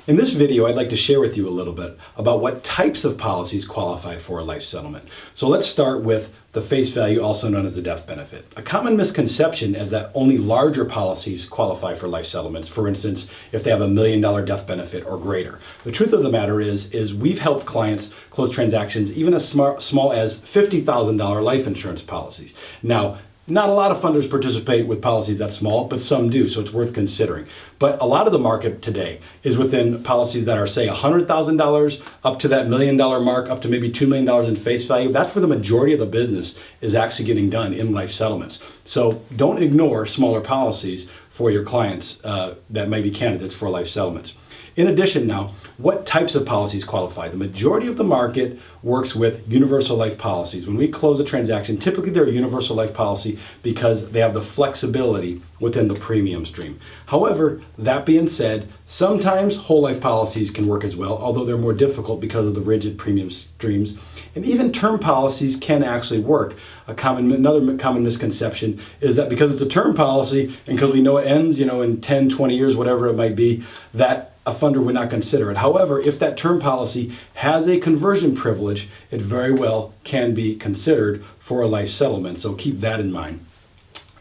In this video, I'd like to share with you a little bit about what types of policies qualify for a life settlement. So let's start with the face value, also known as the death benefit. A common misconception is that only larger policies qualify for life settlements. For instance, if they have $1 million death benefit or greater. The truth of the matter is we've helped clients close transactions even as small as $50,000 life insurance policies. Now, not a lot of funders participate with policies that small, but some do, so it's worth considering. But a lot of the market today is within policies that are, say, $100,000 up to that $1 million mark, up to maybe $2 million in face value. That's where the majority of the business is actually getting done in life settlements. So don't ignore smaller policies for your clients that may be candidates for life settlements. In addition now, what types of policies qualify? The majority of the market works with universal life policies. When we close a transaction, typically they're a universal life policy because they have the flexibility within the premium stream. However, that being said, sometimes whole life policies can work as well, although they're more difficult because of the rigid premium streams. And even term policies can actually work. Another common misconception is that because it's a term policy and because we know it ends, in 10, 20 years, whatever it might be, that a funder would not consider it. However, if that term policy has a conversion privilege, it very well can be considered for a life settlement. So keep that in mind.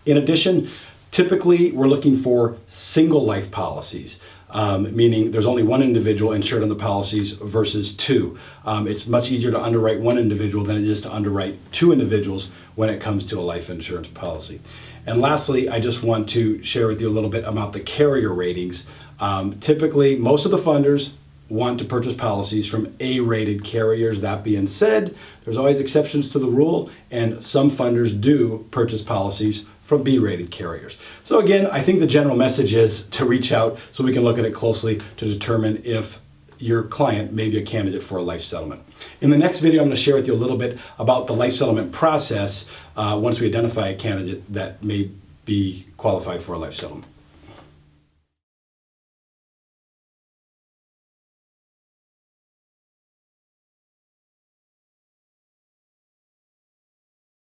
In addition, typically we're looking for single life policies. Meaning there's only one individual insured on the policies versus two. It's much easier to underwrite one individual than it is to underwrite two individuals when it comes to a life insurance policy. And lastly, I just want to share with you a little bit about the carrier ratings. Typically, most of the funders want to purchase policies from A-rated carriers. That being said, there's always exceptions to the rule, and some funders do purchase policies from B-rated carriers. So again, I think the general message is to reach out so we can look at it closely to determine if your client may be a candidate for a life settlement. In the next video, I'm going to share with you a little bit about the life settlement process once we identify a candidate that may be qualified for a life settlement.